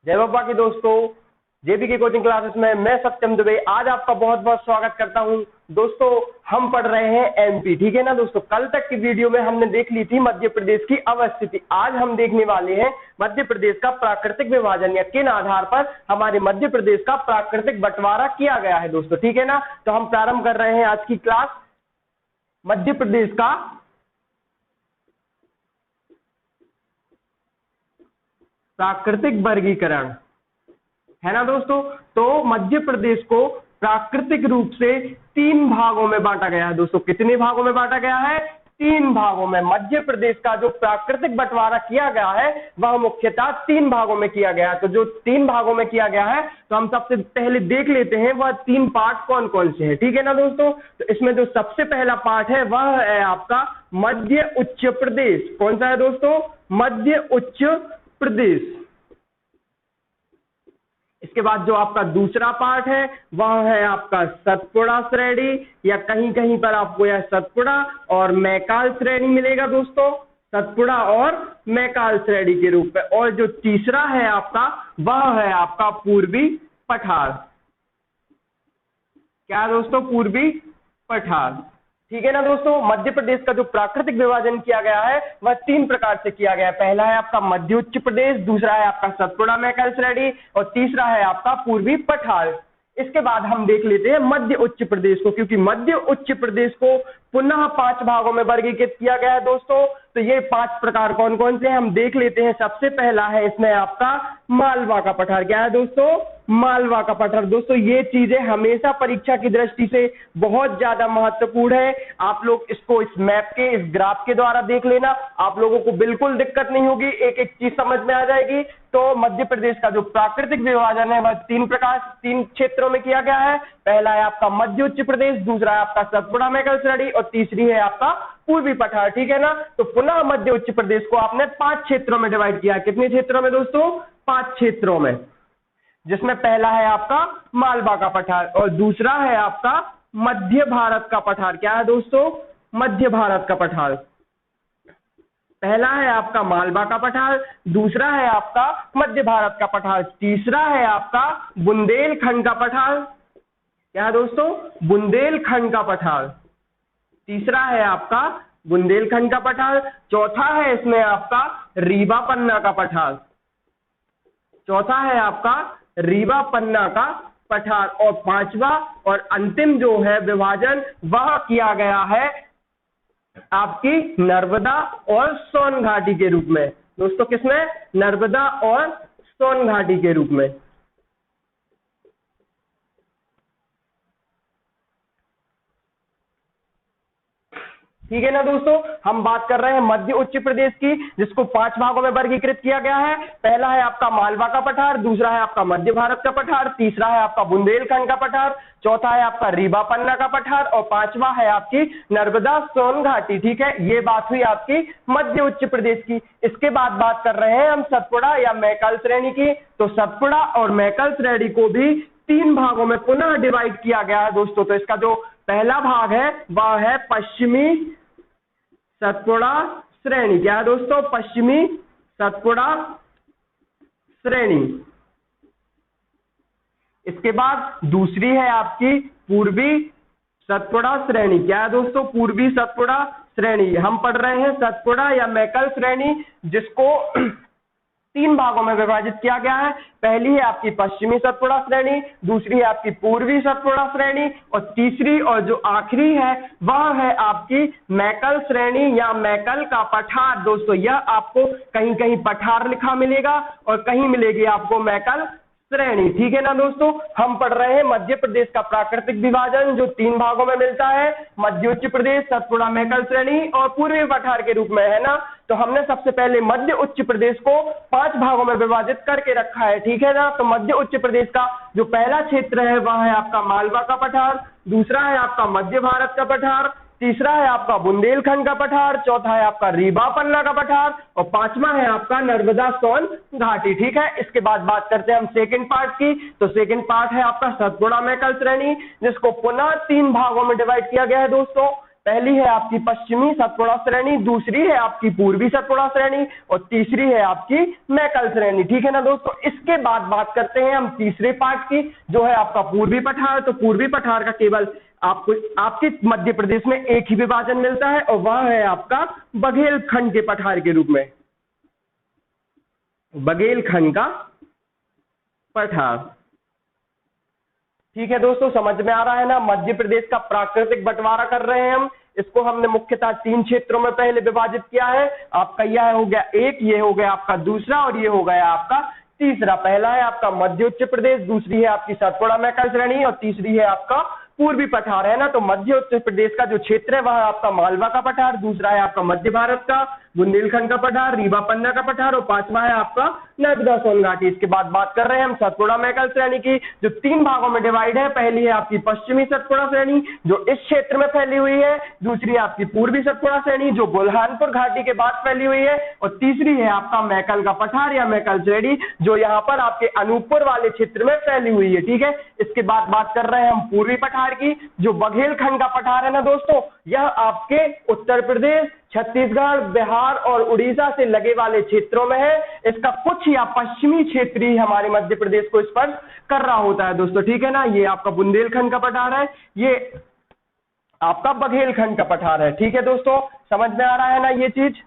जय बाबा की दोस्तों, जेबी की कोचिंग क्लासेस में मैं सत्यम दुबे आज आपका बहुत बहुत स्वागत करता हूं। दोस्तों हम पढ़ रहे हैं एमपी, ठीक है ना दोस्तों। कल तक की वीडियो में हमने देख ली थी मध्य प्रदेश की अवस्थिति। आज हम देखने वाले हैं मध्य प्रदेश का प्राकृतिक विभाजन या किन आधार पर हमारे मध्य प्रदेश का प्राकृतिक बंटवारा किया गया है दोस्तों, ठीक है ना। तो हम प्रारंभ कर रहे हैं आज की क्लास मध्य प्रदेश का प्राकृतिक वर्गीकरण, है ना दोस्तों। तो मध्य प्रदेश को प्राकृतिक रूप से 3 भागों में बांटा गया है दोस्तों। कितने भागों में बांटा गया है? 3 भागों में। मध्य प्रदेश का जो प्राकृतिक बंटवारा किया गया है वह मुख्यतः 3 भागों में किया गया है। तो जो 3 भागों में किया गया है तो हम सबसे पहले देख लेते हैं वह 3 पार्ट कौन कौन से हैं, ठीक है ना दोस्तों। तो इसमें जो सबसे पहला पार्ट है वह है आपका मध्य उच्च प्रदेश। कौन सा है दोस्तों? मध्य उच्च प्रदेश। इसके बाद जो आपका दूसरा पार्ट है वह है आपका सतपुड़ा श्रेणी, या कहीं कहीं पर आपको यह सतपुड़ा और मैकाल श्रेणी मिलेगा दोस्तों, सतपुड़ा और मैकाल श्रेणी के रूप में। और जो तीसरा है आपका वह है आपका पूर्वी पठार। क्या दोस्तों? पूर्वी पठार, ठीक है ना दोस्तों। मध्य प्रदेश का जो प्राकृतिक विभाजन किया गया है वह 3 प्रकार से किया गया है। पहला है आपका मध्य उच्च प्रदेश, दूसरा है आपका सतपुड़ा मैकाल श्रेणी और तीसरा है आपका पूर्वी पठार। इसके बाद हम देख लेते हैं मध्य उच्च प्रदेश को, क्योंकि मध्य उच्च प्रदेश को पुनः 5 भागों में वर्गीकृत किया गया है दोस्तों। तो ये 5 प्रकार कौन कौन से हैं हम देख लेते हैं। सबसे पहला है इसमें आपका मालवा का पठार। क्या है दोस्तों? मालवा का पठार। दोस्तों ये चीजें हमेशा परीक्षा की दृष्टि से बहुत ज्यादा महत्वपूर्ण है। आप लोग इसको इस मैप के, इस ग्राफ के द्वारा देख लेना, आप लोगों को बिल्कुल दिक्कत नहीं होगी, एक एक चीज समझ में आ जाएगी। तो मध्य प्रदेश का जो प्राकृतिक विभाजन है वह 3 क्षेत्रों में किया गया है। पहला है आपका मध्य उच्च प्रदेश, दूसरा है आपका सतपुड़ा मैकाल श्रेणी और तीसरी है आपका पूर्वी पठार, ठीक है ना। तो पुनः मध्य उच्च प्रदेश को आपने 5 क्षेत्रों में डिवाइड किया। कितने क्षेत्रों में दोस्तों? 5 क्षेत्रों में, जिसमें पहला है आपका मालवा का पठार और दूसरा है आपका मध्य भारत का पठार। क्या है दोस्तों? मध्य भारत का पठार। पहला है आपका मालवा का पठार, दूसरा है आपका मध्य भारत का पठार, तीसरा है आपका बुंदेलखंड का पठार। क्या है दोस्तों? बुंदेलखंड का पठार। तीसरा है आपका बुंदेलखंड का पठार। चौथा है इसमें आपका रीवा पन्ना का पठार। चौथा है आपका रीवा पन्ना का पठार। और 5वां और अंतिम जो है विभाजन वह किया गया है आपकी नर्मदा और सोन घाटी के रूप में दोस्तों। किसमें? नर्मदा और सोन घाटी के रूप में। ठीक है ना दोस्तों। हम बात कर रहे हैं मध्य उच्च प्रदेश की, जिसको 5 भागों में वर्गीकृत किया गया है। पहला है आपका मालवा का पठार, दूसरा है आपका मध्य भारत का पठार, तीसरा है आपका बुंदेलखंड का पठार, चौथा है आपका रीवा पन्ना का पठार और 5वां है आपकी नर्मदा सोन घाटी, ठीक है। ये बात हुई आपकी मध्य उच्च प्रदेश की। इसके बाद बात कर रहे हैं हम सतपुड़ा या मैकाल श्रेणी की। तो सतपुड़ा और मैकाल श्रेणी को भी 3 भागों में पुनः डिवाइड किया गया है दोस्तों। तो इसका जो पहला भाग है वह है पश्चिमी सतपुड़ा श्रेणी। क्या है दोस्तों? पश्चिमी सतपुड़ा श्रेणी। इसके बाद दूसरी है आपकी पूर्वी सतपुड़ा श्रेणी। क्या है दोस्तों? पूर्वी सतपुड़ा श्रेणी। हम पढ़ रहे हैं सतपुड़ा या मैकाल श्रेणी, जिसको 3 भागों में विभाजित किया गया है। पहली है आपकी पश्चिमी सतपुड़ा श्रेणी, दूसरी है आपकी पूर्वी सतपुड़ा श्रेणी और तीसरी और जो आखिरी है वह है आपकी मैकाल श्रेणी या मैकाल का पठार दोस्तों। यह आपको कहीं कहीं पठार लिखा मिलेगा और कहीं मिलेगी आपको मैकाल श्रेणी, ठीक है ना दोस्तों। हम पढ़ रहे हैं मध्य प्रदेश का प्राकृतिक विभाजन जो 3 भागों में मिलता है, मध्य उच्च प्रदेश, सतपुड़ा मैकाल श्रेणी और पूर्वी पठार के रूप में, है ना। तो हमने सबसे पहले मध्य उच्च प्रदेश को 5 भागों में विभाजित करके रखा है, ठीक है ना। तो मध्य उच्च प्रदेश का जो पहला क्षेत्र है वह है आपका मालवा का पठार, दूसरा है आपका मध्य भारत का पठार, तीसरा है आपका बुंदेलखंड का पठार, चौथा है आपका रीवा पन्ना का पठार और 5वां है आपका नर्मदा सोन घाटी, ठीक है। इसके बाद बात करते हैं हम सेकंड पार्ट की। तो सेकंड पार्ट है आपका सतपुड़ा मैकाल श्रेणी, जिसको पुनः 3 भागों में डिवाइड किया गया है दोस्तों। पहली है आपकी पश्चिमी सतपुड़ा श्रेणी, दूसरी है आपकी पूर्वी सतपुड़ा श्रेणी और तीसरी है आपकी मैकल श्रेणी। ठीक है ना दोस्तों, इसके बाद बात करते हैं हम तीसरे पार्ट की, जो है आपका पूर्वी पठार। तो पूर्वी पठार का केवल आपको आपके मध्य प्रदेश में एक ही विभाजन मिलता है और वह है आपका बघेलखंड के पठार के रूप में, बघेलखंड का पठार। ठीक है दोस्तों, समझ में आ रहा है ना। मध्य प्रदेश का प्राकृतिक बंटवारा कर रहे हैं हम। इसको हमने मुख्यतः 3 क्षेत्रों में पहले विभाजित किया है। आपका यह हो गया एक, ये हो गया आपका दूसरा और ये हो गया आपका तीसरा। पहला है आपका मध्य उच्च प्रदेश, दूसरी है आपकी सतपुड़ा मैकल श्रेणी और तीसरी है आपका पूर्वी पठार, है ना। तो मध्य उत्तर प्रदेश का जो क्षेत्र है वह आपका मालवा का पठार, दूसरा है आपका मध्य भारत का बुंदेलखंड का पठार, रीवा पन्ना का पठार और पांचवा है आपका नर्मदा सोन घाटी। इसके बाद बात कर रहे हैं हम सतपुड़ा मैकल श्रेणी की, जो 3 भागों में डिवाइड है। पहली है आपकी पश्चिमी सतपुड़ा श्रेणी जो इस क्षेत्र में फैली हुई है, दूसरी है आपकी पूर्वी सतपुड़ा श्रेणी जो बुरहानपुर घाटी के बाद फैली हुई है और तीसरी है आपका मैकल का पठार या मैकल श्रेणी जो यहाँ पर आपके अनूपपुर वाले क्षेत्र में फैली हुई है। ठीक है, इसके बाद बात कर रहे हैं हम पूर्वी पठार की, जो बघेलखंड का पठार है ना दोस्तों, यह आपके उत्तर प्रदेश, छत्तीसगढ़, बिहार और उड़ीसा से लगे वाले क्षेत्रों में है। इसका कुछ या पश्चिमी क्षेत्र ही हमारे मध्य प्रदेश को स्पर्श कर रहा होता है दोस्तों। ठीक है ना, ये आपका बुंदेलखंड का पठार है, ये आपका बघेलखंड का पठार है। ठीक है दोस्तों, समझ में आ रहा है ना ये चीज।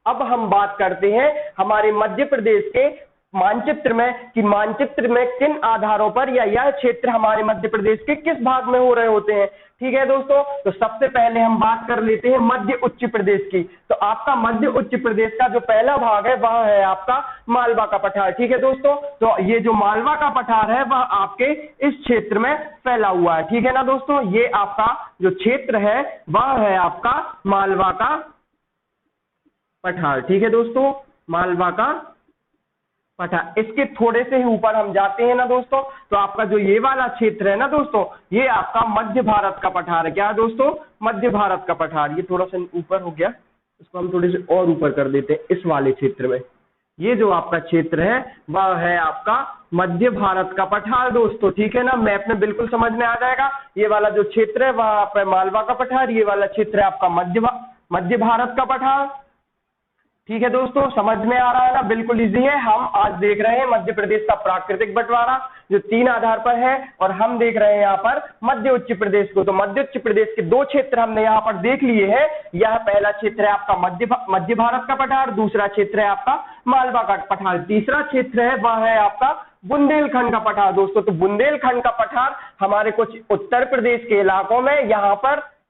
अब हम बात करते हैं हमारे मध्य प्रदेश के मानचित्र में कि मानचित्र में किन आधारों पर या यह क्षेत्र हमारे मध्य प्रदेश के किस भाग में हो रहे होते हैं। ठीक है दोस्तों, तो सबसे पहले हम बात कर लेते हैं मध्य उच्च प्रदेश की। तो आपका मध्य उच्च प्रदेश का जो पहला भाग है वह है आपका मालवा का पठार। ठीक है दोस्तों, तो ये जो मालवा का पठार है वह आपके इस क्षेत्र में फैला हुआ है। ठीक है ना दोस्तों, ये आपका जो क्षेत्र है वह है आपका मालवा का पठार। ठीक है दोस्तों, मालवा का पठार। इसके थोड़े से ही ऊपर हम जाते हैं ना दोस्तों, तो आपका जो ये वाला क्षेत्र है ना दोस्तों, ये आपका मध्य भारत का पठार है। क्या है दोस्तों, मध्य भारत का पठार। ये थोड़ा सा ऊपर हो गया, इसको हम थोड़े से और ऊपर कर देते हैं। इस वाले क्षेत्र में ये जो आपका क्षेत्र है वह है आपका मध्य भारत का पठार दोस्तों। ठीक है ना, मैप में बिल्कुल समझ में आ जाएगा। ये वाला जो क्षेत्र है वह आपका मालवा का पठार, ये वाला क्षेत्र है आपका मध्य भारत का पठार। ठीक है दोस्तों, समझ में आ रहा है ना, बिल्कुल इजी है। हम आज देख रहे हैं मध्य प्रदेश का प्राकृतिक बंटवारा जो 3 आधार पर है और हम देख रहे हैं यहाँ पर मध्य उच्च प्रदेश को। तो मध्य उच्च प्रदेश के 2 क्षेत्र हमने यहाँ पर देख लिए हैं। यह पहला क्षेत्र है आपका मध्य भारत का पठार, दूसरा क्षेत्र है आपका मालवा का पठार, तीसरा क्षेत्र है वह है आपका बुंदेलखंड का पठार दोस्तों। तो बुंदेलखंड का पठार हमारे कुछ उत्तर प्रदेश के इलाकों में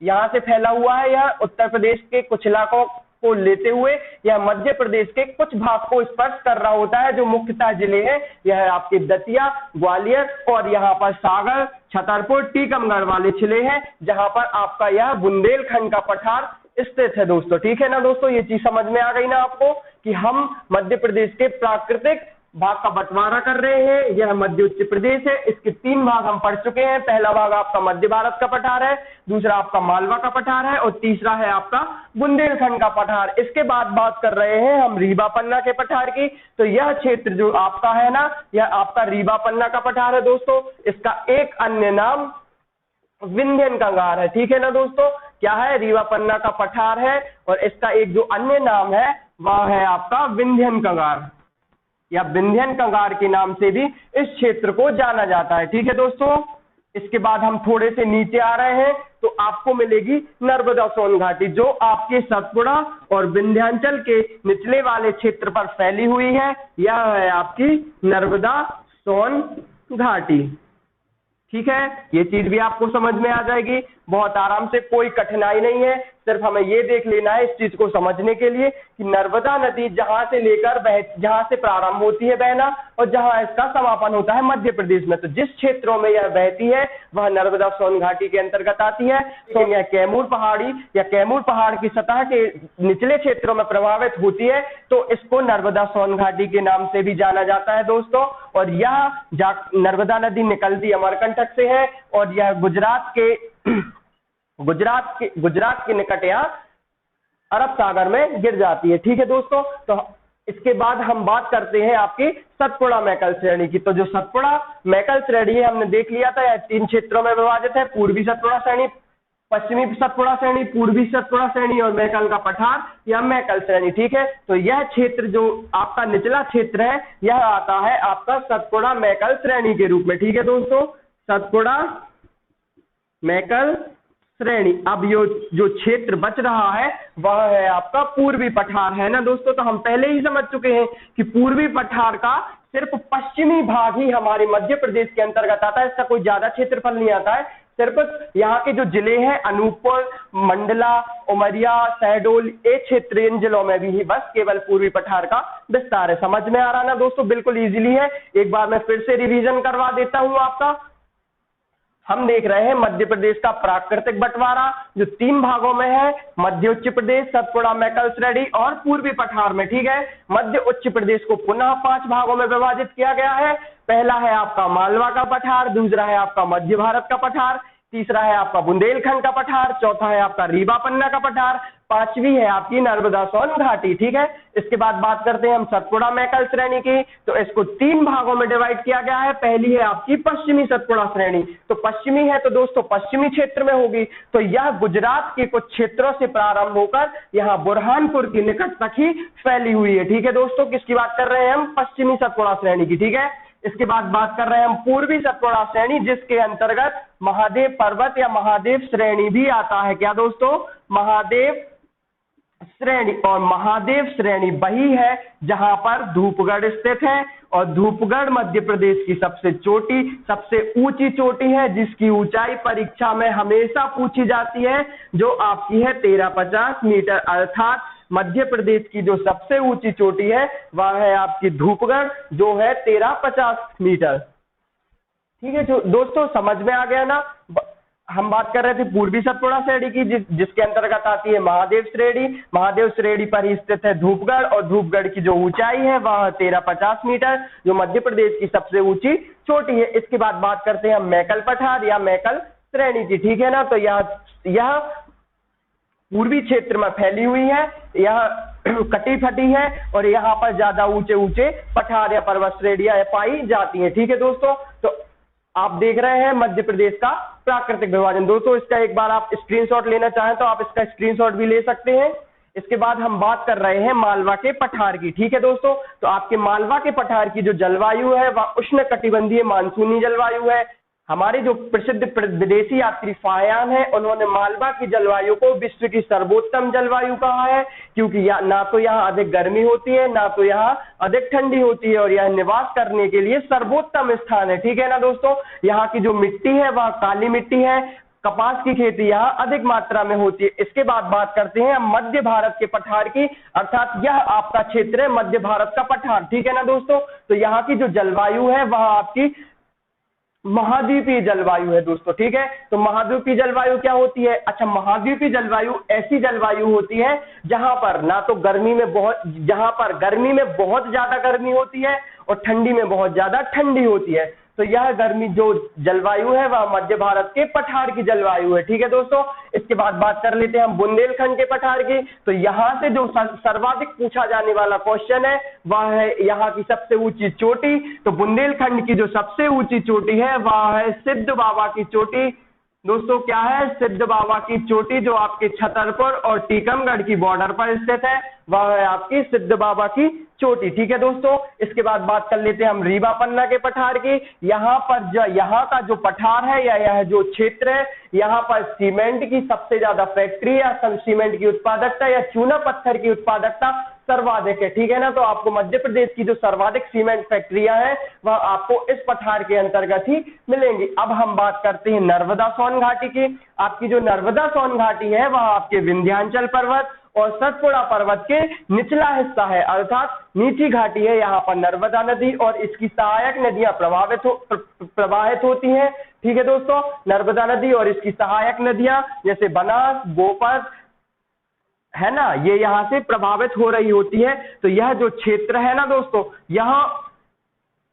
यहाँ से फैला हुआ है। यह उत्तर प्रदेश के कुछ इलाकों को लेते हुए यह मध्य प्रदेश के कुछ भाग को स्पर्श कर रहा होता है। जो मुख्यतः जिले हैं यह आपके दतिया, ग्वालियर और यहाँ पर सागर, छतरपुर, टीकमगढ़ वाले जिले हैं जहां पर आपका यह बुंदेलखंड का पठार स्थित है दोस्तों। ठीक है ना दोस्तों, ये चीज समझ में आ गई ना आपको कि हम मध्य प्रदेश के प्राकृतिक भाग का बंटवारा कर रहे हैं। यह मध्य उच्च प्रदेश है, इसके 3 भाग हम पढ़ चुके हैं। पहला भाग आपका मध्य भारत का पठार है, दूसरा आपका मालवा का पठार है और तीसरा है आपका बुंदेलखंड का पठार। इसके बाद बात कर रहे हैं हम रीवा पन्ना के पठार की। तो यह क्षेत्र जो आपका है ना, यह आपका रीवा पन्ना का पठार है दोस्तों। इसका एक अन्य नाम विंध्यन कंगार है। ठीक है ना दोस्तों, क्या है, रीवा पन्ना का पठार है और इसका एक जो अन्य नाम है वह है आपका विंध्यन कंगार या विंध्यन कंगार के नाम से भी इस क्षेत्र को जाना जाता है। ठीक है दोस्तों, इसके बाद हम थोड़े से नीचे आ रहे हैं तो आपको मिलेगी नर्मदा सोन घाटी जो आपके सतपुड़ा और विंध्याचल के निचले वाले क्षेत्र पर फैली हुई है। यह है आपकी नर्मदा सोन घाटी। ठीक है, ये चीज भी आपको समझ में आ जाएगी बहुत आराम से, कोई कठिनाई नहीं है। सिर्फ हमें ये देख लेना है इस चीज को समझने के लिए कि नर्मदा नदी जहां से लेकर जहां से प्रारंभ होती है बहना और जहां इसका समापन होता है मध्य प्रदेश में। तो जिस क्षेत्रों में यह बहती है वह नर्मदा सोन घाटी के अंतर्गत आती है। तो यह कैमूर पहाड़ी या कैमूर पहाड़ की सतह के निचले क्षेत्रों में प्रभावित होती है तो इसको नर्मदा सोन घाटी के नाम से भी जाना जाता है दोस्तों। और यह नर्मदा नदी निकलती अमरकंटक से है और यह गुजरात के निकट यहाँ अरब सागर में गिर जाती है। ठीक है दोस्तों, तो इसके बाद हम बात करते हैं आपकी सतपुड़ा मैकल श्रेणी की। तो जो सतपुड़ा मैकल श्रेणी है हमने देख लिया था, यह 3 क्षेत्रों में विभाजित है। पूर्वी सतपुड़ा श्रेणी पश्चिमी सतपुड़ा श्रेणी, पूर्वी सतपुड़ा श्रेणी और मैकल का पठार या मैकल श्रेणी। ठीक है, तो यह क्षेत्र जो आपका निचला क्षेत्र है यह आता है आपका सतपुड़ा मैकल श्रेणी के रूप में। ठीक है दोस्तों, सतपुड़ा मैकल श्रेणी। अब जो क्षेत्र बच रहा है वह है आपका पूर्वी पठार, है ना दोस्तों। तो हम पहले ही समझ चुके हैं कि पूर्वी पठार का सिर्फ पश्चिमी भाग ही हमारे मध्य प्रदेश के अंतर्गत आता है, इसका कोई ज्यादा क्षेत्रफल नहीं आता है। सिर्फ यहाँ के जो जिले हैं अनूपपुर, मंडला, उमरिया, शहडोल, ये क्षेत्र, इन जिलों में भी ही बस केवल पूर्वी पठार का विस्तार है। समझ में आ रहा ना दोस्तों, बिल्कुल इजीली है। एक बार मैं फिर से रिवीजन करवा देता हूं आपका। हम देख रहे हैं मध्य प्रदेश का प्राकृतिक बंटवारा जो 3 भागों में है, मध्य उच्च प्रदेश, सतपुड़ा मैकल श्रेणी और पूर्वी पठार में। ठीक है, मध्य उच्च प्रदेश को पुनः 5 भागों में विभाजित किया गया है। पहला है आपका मालवा का पठार, दूसरा है आपका मध्य भारत का पठार, तीसरा है आपका बुंदेलखंड का पठार, चौथा है आपका रीवा पन्ना का पठार, पांचवी है आपकी नर्मदा सोन घाटी। ठीक है, इसके बाद बात करते हैं हम सतपुड़ा मैकल श्रेणी की। तो इसको 3 भागों में डिवाइड किया गया है। पहली है आपकी पश्चिमी सतपुड़ा श्रेणी, तो पश्चिमी है तो दोस्तों पश्चिमी क्षेत्र में होगी। तो यह गुजरात के कुछ क्षेत्रों से प्रारंभ होकर यहाँ बुरहानपुर के निकट तक ही फैली हुई है। ठीक है दोस्तों, किसकी बात कर रहे हैं हम? पश्चिमी सतपुड़ा श्रेणी की। ठीक है, इसके बाद बात कर रहे हैं हम पूर्वी सतपुड़ा श्रेणी, जिसके अंतर्गत महादेव पर्वत या महादेव श्रेणी भी आता है। क्या दोस्तों? महादेव श्रेणी। और महादेव श्रेणी वही है जहां पर धूपगढ़ स्थित है, और धूपगढ़ मध्य प्रदेश की सबसे ऊंची चोटी है, जिसकी ऊंचाई परीक्षा में हमेशा पूछी जाती है, जो आपकी है 1350 मीटर। अर्थात मध्य प्रदेश की जो सबसे ऊंची चोटी है वह है आपकी धूपगढ़, जो है 1350 मीटर। ठीक है, जो दोस्तों समझ में आ गया ना। हम बात कर रहे थे पूर्वी सतपुड़ा श्रेणी की, जिसके अंतर्गत आती है महादेव श्रेणी। महादेव श्रेणी पर ही स्थित है धूपगढ़, और धूपगढ़ की जो ऊंचाई है वह 1350 मीटर, जो मध्य प्रदेश की सबसे ऊंची चोटी है। इसके बाद बात करते हैं हम मैकल पठार या मैकल श्रेणी की। ठीक है ना, तो यह पूर्वी क्षेत्र में फैली हुई है, यह कटी फटी है, और यहाँ पर ज्यादा ऊंचे ऊंचे पठार या पर्वत श्रेणियां पाई जाती हैं। ठीक है दोस्तों, तो आप देख रहे हैं मध्य प्रदेश का प्राकृतिक विभाजन। दोस्तों इसका एक बार आप स्क्रीनशॉट लेना चाहें तो आप इसका स्क्रीनशॉट भी ले सकते हैं। इसके बाद हम बात कर रहे हैं मालवा के पठार की। ठीक है दोस्तों, तो आपके मालवा के पठार की जो जलवायु है वह उष्ण कटिबंधीय मानसूनी जलवायु है। हमारे जो प्रसिद्ध विदेशी यात्री फाहियान है, उन्होंने मालवा की जलवायु को विश्व की सर्वोत्तम जलवायु कहा है, क्योंकि ना तो यहाँ अधिक गर्मी होती है, ना तो यहाँ अधिक ठंडी होती है, और यह निवास करने के लिए सर्वोत्तम स्थान है। ठीक है ना दोस्तों, यहाँ की जो मिट्टी है वह काली मिट्टी है, कपास की खेती यहाँ अधिक मात्रा में होती है। इसके बाद बात करते हैं मध्य भारत के पठार की, अर्थात यह आपका क्षेत्र है मध्य भारत का पठार। ठीक है ना दोस्तों, तो यहाँ की जो जलवायु है वह आपकी महाद्वीपीय जलवायु है दोस्तों। ठीक है, तो महाद्वीपीय जलवायु क्या होती है? अच्छा, महाद्वीपीय जलवायु ऐसी जलवायु होती है जहां पर गर्मी में बहुत ज्यादा गर्मी होती है और ठंडी में बहुत ज्यादा ठंडी होती है। तो यह गर्मी जो जलवायु है वह मध्य भारत के पठार की जलवायु है। ठीक है दोस्तों, इसके बाद बात कर लेते हैं हम बुंदेलखंड के पठार की। तो यहाँ से जो सर्वाधिक पूछा जाने वाला क्वेश्चन है वह है यहाँ की सबसे ऊंची चोटी। तो बुंदेलखंड की जो सबसे ऊंची चोटी है वह है सिद्ध बाबा की चोटी। दोस्तों क्या है? सिद्ध बाबा की चोटी, जो आपके छतरपुर और टीकमगढ़ की बॉर्डर पर स्थित है, वह है आपकी सिद्ध बाबा की चोटी। ठीक है दोस्तों, इसके बाद बात कर लेते हैं हम रीवा पन्ना के पठार की। यहाँ का जो पठार है या यह जो क्षेत्र है, यहाँ पर सीमेंट की सबसे ज्यादा फैक्ट्री या सीमेंट की उत्पादकता या चूना पत्थर की उत्पादकता सर्वाधिक है। ठीक है ना, तो आपको मध्य प्रदेश की जो सर्वाधिक सीमेंट फैक्ट्रियां हैं वह आपको इस पठार के अंतर्गत ही मिलेंगी। अब हम बात करते हैं नर्मदा सोन घाटी की। आपकी जो नर्मदा सोन घाटी है वह आपके विंध्याचल पर्वत और सतपुड़ा पर्वत के निचला हिस्सा है, अर्थात नीची घाटी है। यहाँ पर नर्मदा नदी और इसकी सहायक नदियां प्रवाहित होती हैं। ठीक है दोस्तों, नर्मदा नदी और इसकी सहायक नदियां जैसे बनास, गोपद है ना, ये यहाँ से प्रभावित हो रही होती है। तो यह जो क्षेत्र है ना दोस्तों, यहाँ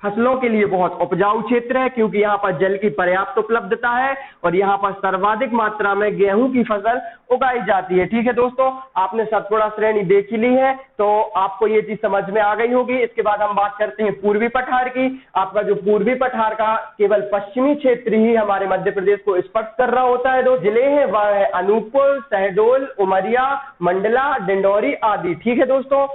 फसलों के लिए बहुत उपजाऊ क्षेत्र है, क्योंकि यहाँ पर जल की पर्याप्त उपलब्धता है और यहाँ पर सर्वाधिक मात्रा में गेहूं की फसल उगाई जाती है। ठीक है दोस्तों, आपने सतपुड़ा श्रेणी देख ही ली है, तो आपको ये चीज समझ में आ गई होगी। इसके बाद हम बात करते हैं पूर्वी पठार की। आपका जो पूर्वी पठार का केवल पश्चिमी क्षेत्र ही हमारे मध्य प्रदेश को स्पर्श कर रहा होता है। दो जिले हैं, वह है अनूपपुर, शहडोल, उमरिया, मंडला, डिंडौरी आदि। ठीक है दोस्तों,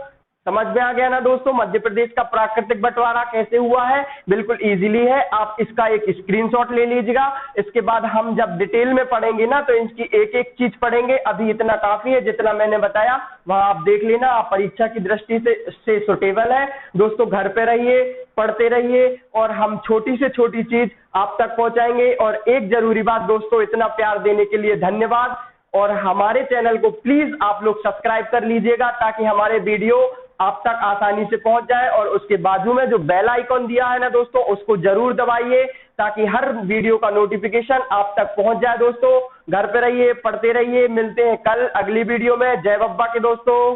समझ में आ गया ना दोस्तों मध्य प्रदेश का प्राकृतिक बंटवारा कैसे हुआ है? बिल्कुल इजीली है, आप इसका एक स्क्रीनशॉट ले लीजिएगा। इसके बाद हम जब डिटेल में पढ़ेंगे ना, तो इसकी एक एक चीज पढ़ेंगे। अभी इतना काफी है, जितना मैंने बताया वहां आप देख लेना, आप परीक्षा की दृष्टि से सुटेबल है। दोस्तों घर पे रहिए, पढ़ते रहिए और हम छोटी से छोटी चीज आप तक पहुंचाएंगे। और एक जरूरी बात दोस्तों, इतना प्यार देने के लिए धन्यवाद। और हमारे चैनल को प्लीज आप लोग सब्सक्राइब कर लीजिएगा, ताकि हमारे वीडियो आप तक आसानी से पहुंच जाए। और उसके बाजू में जो बेल आइकॉन दिया है ना दोस्तों, उसको जरूर दबाइए, ताकि हर वीडियो का नोटिफिकेशन आप तक पहुंच जाए। दोस्तों घर पे रहिए, पढ़ते रहिए, मिलते हैं कल अगली वीडियो में। जय बब्बा के दोस्तों।